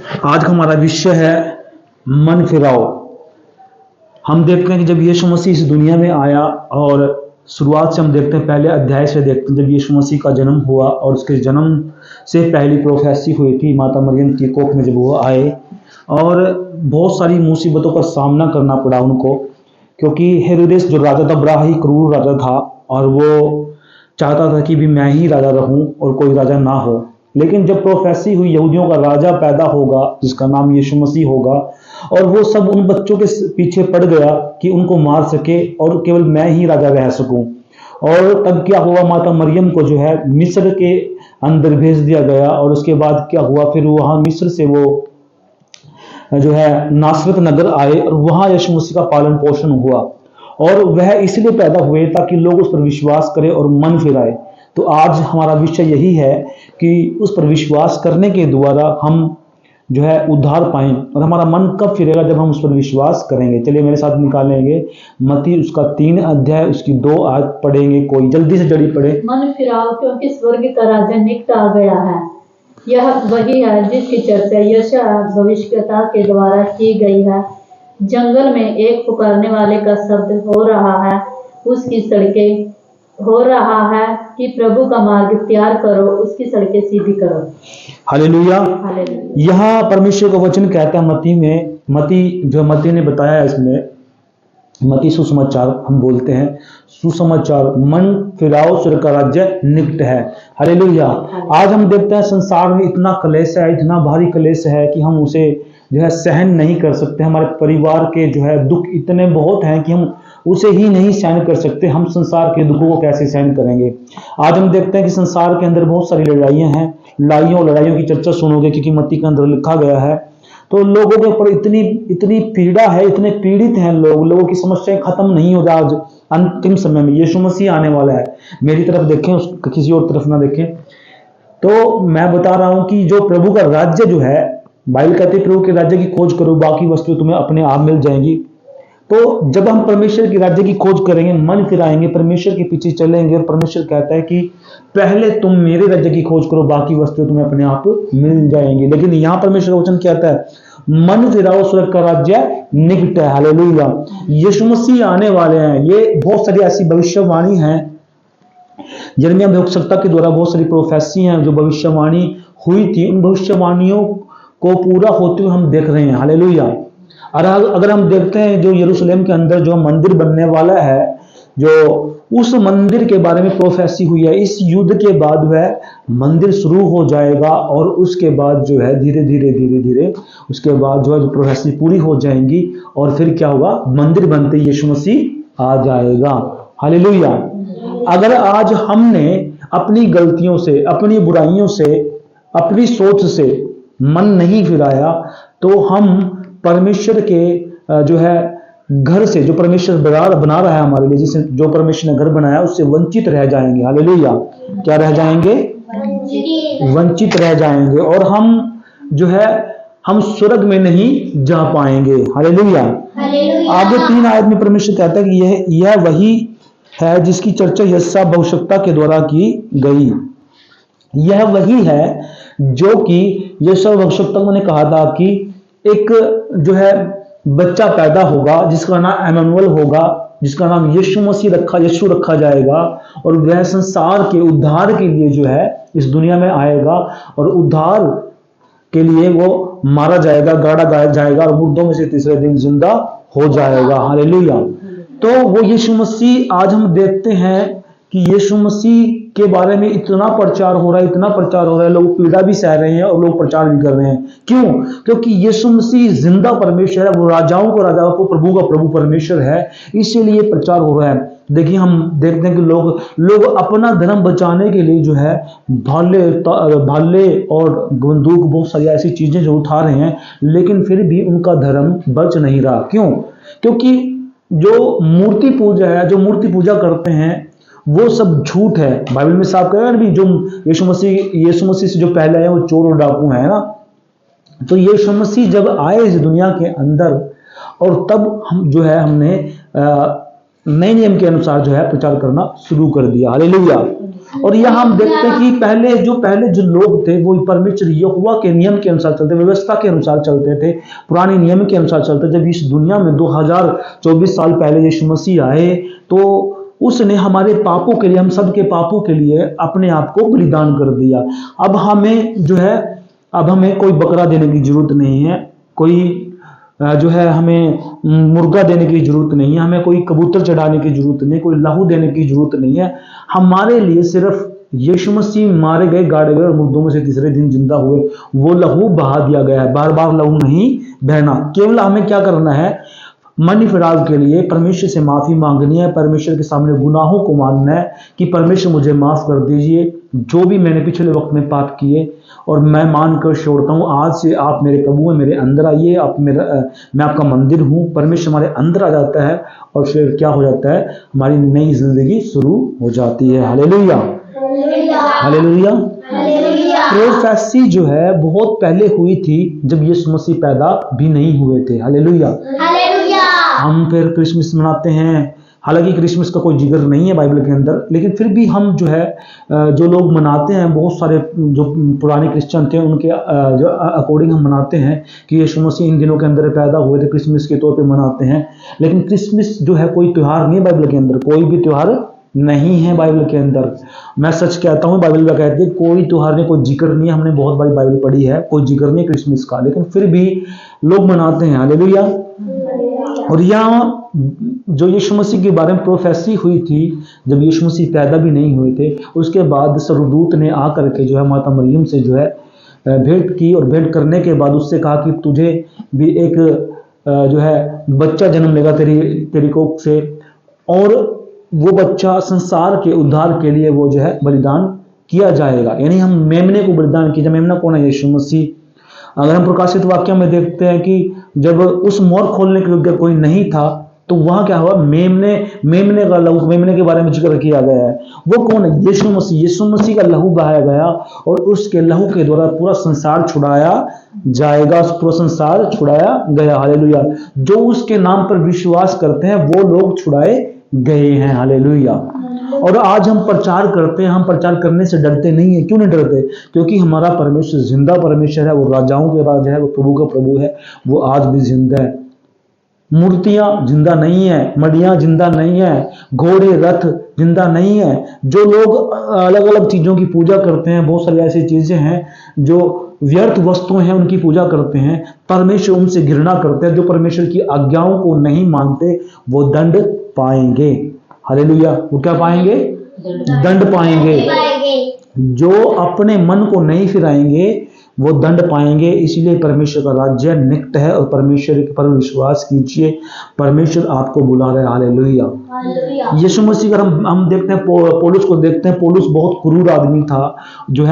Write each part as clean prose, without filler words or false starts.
आज का हमारा विषय है मन फिराओ। हम देखते हैं कि जब यीशु मसीह इस दुनिया में आया, और शुरुआत से हम देखते हैं, पहले अध्याय से देखते हैं जब यीशु मसीह का जन्म हुआ, और उसके जन्म से पहली प्रोफेसी हुई थी माता मरियम की कोख में जब वो आए, और बहुत सारी मुसीबतों का सामना करना पड़ा उनको, क्योंकि हेरोदेस जो राजा था बड़ा ही क्रूर राजा था, और वो चाहता था कि भी मैं ही राजा रहूं और कोई राजा ना हो। लेकिन जब प्रोफेसी हुई यहूदियों का राजा पैदा होगा जिसका नाम यीशु मसीह होगा, और वो सब उन बच्चों के पीछे पड़ गया कि उनको मार सके और केवल मैं ही राजा रह सकूं। और तब क्या हुआ, माता मरियम को जो है मिस्र के अंदर भेज दिया गया, और उसके बाद क्या हुआ, फिर वहां मिस्र से वो जो है नासरत नगर आए, और वहां यीशु मसीह का पालन पोषण हुआ, और वह इसलिए पैदा हुए ताकि लोग उस पर विश्वास करें और मन फिराए। तो आज हमारा विषय यही है कि उस पर विश्वास करने के द्वारा हम जो है उद्धार पाएं। और हमारा मन कब फिरेगा, जब हम उस पर विश्वास करेंगे। चलिए मेरे साथ निकालेंगे मत्ती उसका 3 अध्याय उसकी 2 आयत पढ़ेंगे। कोई जल्दी से जल्दी पढ़े। मन फिराओ क्योंकि स्वर्ग का राज्य निकट आ गया है। यह वही है जिसकी चर्चा यशायाह भविष्यवक्ता के द्वारा की गई है। जंगल में एक पुकारने वाले का शब्द हो रहा है, उसकी सड़कें हो रहा है कि प्रभु का मार्ग तैयार करो, उसकी सड़कें सीधी करो। हालेलुया। हालेलुया। यहाँ परमेश्वर का वचन कहता है मत्ती ने बताया, इसमें मत्ती सुसमाचार हम बोलते हैं, सुसमाचार, मन फिराओ स्वर्ग का राज्य निकट है। हालेलुया। आज हम देखते हैं संसार में इतना क्लेश है, इतना भारी क्लेश है कि हम उसे जो है सहन नहीं कर सकते। हमारे परिवार के जो है दुख इतने बहुत हैं कि हम उसे ही नहीं सहन कर सकते। हम संसार के दुखों को कैसे सहन करेंगे। आज हम देखते हैं कि संसार के अंदर बहुत सारी लड़ाइयां हैं, लड़ाइयों की चर्चा सुनोगे, क्योंकि मत्ती के अंदर लिखा गया है। तो लोगों के ऊपर इतनी पीड़ा है, इतने पीड़ित हैं लोगों की समस्याएं खत्म नहीं हो रहा। आज अंतिम समय में यीशु मसीह आने वाला है। मेरी तरफ देखें, किसी और तरफ ना देखें। तो मैं बता रहा हूं कि जो प्रभु का राज्य जो है, बाइबल कहती है प्रभु के राज्य की खोज करो, बाकी वस्तु तुम्हें अपने आप मिल जाएंगी। तो जब हम परमेश्वर के राज्य की खोज करेंगे, मन फिराएंगे, परमेश्वर के पीछे चलेंगे, और परमेश्वर कहता है कि पहले तुम मेरे राज्य की खोज करो, बाकी वस्तु तुम्हें अपने आप मिल जाएंगी। लेकिन यहां परमेश्वर का वचन कहता है मन फिराओ स्वर्ग का राज्य निकट है। हालेलुया। यीशु मसीह आने वाले हैं। ये बहुत सारी ऐसी भविष्यवाणी है, यिर्मयाह भविष्यवक्ता के द्वारा बहुत सारी प्रोफेसी हैं जो भविष्यवाणी हुई थी। उन भविष्यवाणियों को पूरा होते हुए हम देख रहे हैं। हालेलुया। और अगर हम देखते हैं जो यरूशलेम के अंदर जो मंदिर बनने वाला है, जो उस मंदिर के बारे में प्रोफेसी हुई है, इस युद्ध के बाद वह मंदिर शुरू हो जाएगा, और उसके बाद जो है धीरे धीरे उसके बाद जो है प्रोफेसी पूरी हो जाएंगी, और फिर क्या होगा, मंदिर बनते यीशु मसीह आ जाएगा। हालेलुया। अगर आज हमने अपनी गलतियों से, अपनी बुराइयों से, अपनी सोच से मन नहीं फिराया, तो हम परमेश्वर के जो है घर से, जो परमेश्वर बना रहा है हमारे लिए, जिसे जो परमेश्वर ने घर बनाया, उससे वंचित रह जाएंगे। हालेलुया। क्या रह जाएंगे? वंचित रह जाएंगे, और हम जो है हम स्वर्ग में नहीं जा पाएंगे। हालेलुया। आगे 3 आयत में परमेश्वर कहता है कि यह वही है जिसकी चर्चा यशायाह भविष्यवक्ता के द्वारा की गई। यह वही है जो कि यशायाह भविष्यवक्ता ने कहा था कि एक जो है बच्चा पैदा होगा जिसका नाम इम्मानुएल होगा, जिसका नाम यीशु रखा जाएगा, और वह संसार के उद्धार के लिए जो है इस दुनिया में आएगा, और उद्धार के लिए वो मारा जाएगा, गाड़ा जाएगा, और मुर्दों में से तीसरे दिन जिंदा हो जाएगा। हालेलुया। तो वो यीशु मसीह, आज हम देखते हैं कि यीशु मसीह के बारे में इतना प्रचार हो रहा है, लोग पीड़ा भी सह रहे हैं और लोग प्रचार भी कर रहे हैं। क्यों? क्योंकि यीशु मसीह जिंदा परमेश्वर है, वो राजाओं को राजा को प्रभु का प्रभु परमेश्वर है, इसीलिए प्रचार हो रहा है। देखिए, हम देखते हैं कि लोग अपना धर्म बचाने के लिए जो है भाले और बंदूक, बहुत सारी ऐसी चीजें जो उठा रहे हैं, लेकिन फिर भी उनका धर्म बच नहीं रहा। क्यों? क्योंकि जो मूर्ति पूजा है, जो मूर्ति पूजा करते हैं, वो सब झूठ है। बाइबल में साफ कह रहा है भी, जो यीशु मसीह से जो पहले आए वो चोर और डाकू है ना। तो यीशु मसीह जब आए इस दुनिया के अंदर, और तब हम जो है हमने नए नियम के अनुसार जो है प्रचार करना शुरू कर दिया। हालेलुया। और यहाँ हम देखते हैं कि पहले जो लोग थे वो परमेश्वर यहोवा के नियम के अनुसार चलते, व्यवस्था के अनुसार चलते थे, पुराने नियम के अनुसार चलते। जब इस दुनिया में 2024 साल पहले यीशु मसीह आए तो उसने हमारे पापों के लिए, हम सब के पापों के लिए अपने आप को बलिदान कर दिया। अब हमें कोई बकरा देने की जरूरत नहीं है, कोई हमें मुर्गा देने की जरूरत नहीं है, हमें कोई कबूतर चढ़ाने की जरूरत नहीं, कोई लहू देने की जरूरत नहीं है। हमारे लिए सिर्फ यीशु मसीह मारे गए, गाड़े गए और मुर्दों में से तीसरे दिन जिंदा हुए, वो लहू बहा दिया गया है। बार बार लहू नहीं बहना। केवल हमें क्या करना है, मन फिराव के लिए परमेश्वर से माफी मांगनी है, परमेश्वर के सामने गुनाहों को मानना है कि परमेश्वर मुझे माफ कर दीजिए, जो भी मैंने पिछले वक्त में पाप किए, और मैं मानकर छोड़ता हूँ आज से आप मेरे प्रभु हैं, मेरे अंदर आइए, मैं आपका मंदिर हूँ। परमेश्वर हमारे अंदर आ जाता है और फिर क्या हो जाता है, हमारी नई जिंदगी शुरू हो जाती है। Hallelujah, hallelujah. प्रोफेसी जो है बहुत पहले हुई थी, जब यीशु मसीह पैदा भी नहीं हुए थे। हालेलुया। हम फिर क्रिसमस मनाते हैं, हालांकि क्रिसमस का कोई जिक्र नहीं है बाइबल के अंदर, लेकिन फिर भी हम जो लोग मनाते हैं, बहुत सारे जो पुराने क्रिश्चियन थे उनके जो अकॉर्डिंग हम मनाते हैं कि यीशु मसीह इन दिनों के अंदर पैदा हुए थे, क्रिसमस के तौर पे मनाते हैं। लेकिन क्रिसमस जो है कोई त्यौहार नहीं है बाइबल के अंदर, कोई भी त्यौहार नहीं है बाइबल के अंदर। मैं सच कहता हूँ, बाइबल में कहती है कोई त्यौहार नहीं, कोई जिक्र नहीं है। हमने बहुत बारी बाइबल पढ़ी है, कोई जिक्र नहीं क्रिसमस का, लेकिन फिर भी लोग मनाते हैं। हालेलुया। और यहाँ जो यीशु मसीह के बारे में प्रोफेसी हुई थी, जब यीशु मसीह पैदा भी नहीं हुए थे, उसके बाद स्वर्गदूत ने आकर के माता मरियम से भेंट की, और भेंट करने के बाद उससे कहा कि तुझे भी एक बच्चा जन्म लेगा तेरी कोख से, और वो बच्चा संसार के उद्धार के लिए वो बलिदान किया जाएगा। यानी हम मेमने को बलिदान किया। मेमना कौन है? यीशु मसीह। अगर हम प्रकाशित वाक्य में देखते हैं कि जब उस मोहर खोलने के योग्य कोई नहीं था, तो वहां क्या हुआ, मेमने का लहू, मेमने के बारे में जिक्र किया गया है। वो कौन है? यीशु मसीह। यीशु मसीह का लहू बहाया गया और उसके लहू के द्वारा पूरा संसार छुड़ाया जाएगा, पूरा संसार छुड़ाया गया। हालेलुया। जो उसके नाम पर विश्वास करते हैं वो लोग छुड़ाए गए हैं। हालेलुया। और आज हम प्रचार करते हैं, हम प्रचार करने से डरते नहीं है। क्यों नहीं डरते? क्योंकि हमारा परमेश्वर जिंदा परमेश्वर है, वो राजाओं के राजा है, वो प्रभु का प्रभु है, वो आज भी जिंदा है। मूर्तियां जिंदा नहीं है, मड़ियां जिंदा नहीं है, घोड़े रथ जिंदा नहीं है। जो लोग अलग अलग चीजों की पूजा करते हैं, बहुत सारी ऐसी चीजें हैं जो व्यर्थ वस्तुएं हैं, उनकी पूजा करते हैं, परमेश्वर उनसे घृणा करते हैं। जो परमेश्वर की आज्ञाओं को नहीं मानते वो दंड पाएंगे। हालेलुया। वो क्या पाएंगे? दंड पाएंगे। जो अपने मन को नहीं फिराएंगे वो दंड पाएंगे। इसलिए परमेश्वर का राज्य निकट है और परमेश्वर पर विश्वास कीजिए, परमेश्वर आपको बुला रहे। हालेलुया। यीशु मसीह अगर हम देखते हैं, पौलुस को देखते हैं, पौलुस बहुत क्रूर आदमी था,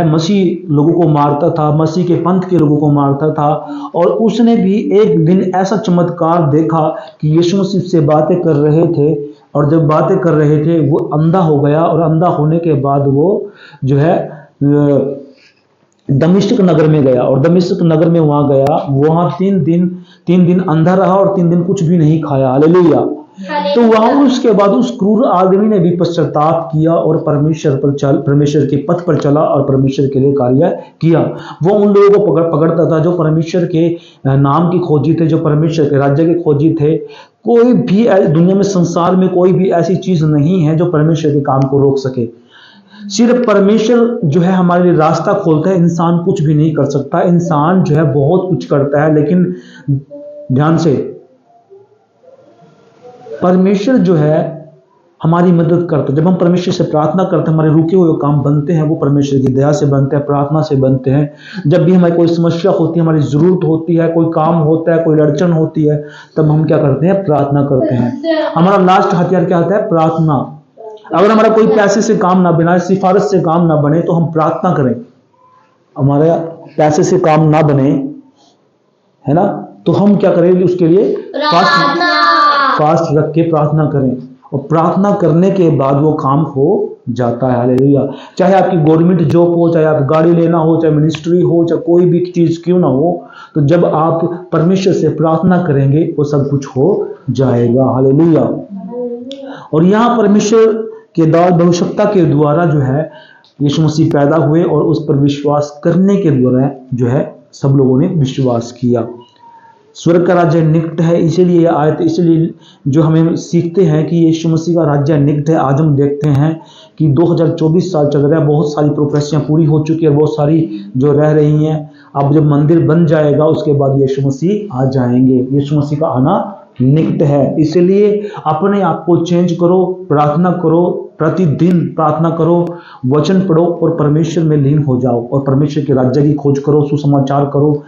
मसीह लोगों को मारता था, मसीह के पंथ के लोगों को मारता था। और उसने भी एक दिन ऐसा चमत्कार देखा कि यीशु मसीह से बातें कर रहे थे, और जब बातें कर रहे थे वो अंधा हो गया, और अंधा होने के बाद वो दमिश्क नगर में गया, और दमिश्क नगर में वहां गया, वहां 3 दिन अंधा रहा और 3 दिन कुछ भी नहीं खाया। हालेलुया। तो वहां उसके बाद उस क्रूर आदमी ने भी पश्चाताप किया और परमेश्वर के पथ पर चला और परमेश्वर के लिए कार्य किया। वो उन लोगों को पकड़ता था जो परमेश्वर के नाम की खोजी थे, जो परमेश्वर के राज्य के खोजी थे। कोई भी दुनिया में, संसार में कोई भी ऐसी चीज नहीं है जो परमेश्वर के काम को रोक सके। सिर्फ परमेश्वर हमारे लिए रास्ता खोलता है, इंसान कुछ भी नहीं कर सकता। इंसान बहुत कुछ करता है, लेकिन ध्यान से, परमेश्वर हमारी मदद करता है। जब हम परमेश्वर से प्रार्थना करते हैं, हमारे रुके हुए काम बनते हैं, वो परमेश्वर की दया से बनते हैं, प्रार्थना से बनते हैं। जब भी हमारी कोई समस्या होती है, हमारी जरूरत होती है, कोई काम होता है, कोई अड़चन होती है, तब हम क्या करते हैं? प्रार्थना करते हैं। हमारा लास्ट हथियार क्या होता है? प्रार्थना। अगर हमारा कोई पैसे से काम ना बने, सिफारिश से काम ना बने, तो हम प्रार्थना करें। हमारे पैसे से काम ना बने, है ना, तो हम क्या करें? उसके लिए फास्ट रख के प्रार्थना करें, और प्रार्थना करने के बाद वो काम हो जाता है। हालेलुया। चाहे आपकी गवर्नमेंट जॉब हो, चाहे आप गाड़ी लेना हो, चाहे मिनिस्ट्री हो, चाहे कोई भी चीज क्यों ना हो, तो जब आप परमेश्वर से प्रार्थना करेंगे वो सब कुछ हो जाएगा। हालेलुया। और यहाँ परमेश्वर केदार भविष्यता के द्वारा जो है यीशु मसीह पैदा हुए और उस पर विश्वास करने के द्वारा जो है सब लोगों ने विश्वास किया। स्वर्ग का राज्य निकट है, इसीलिए यह आयत, इसलिए जो हमें सीखते हैं कि यीशु मसीह का राज्य निकट है। आज हम देखते हैं कि 2024 साल चल रहा है, बहुत सारी प्रोफेसियां पूरी हो चुकी है, बहुत सारी जो रह रही हैं। अब जब मंदिर बन जाएगा उसके बाद यीशु मसीह आ जाएंगे। यीशु मसीह का आना निकट है, इसलिए अपने आप को चेंज करो, प्रार्थना करो, प्रतिदिन प्रार्थना करो, वचन पढ़ो और परमेश्वर में लीन हो जाओ और परमेश्वर के राज्य की खोज करो, सुसमाचार करो।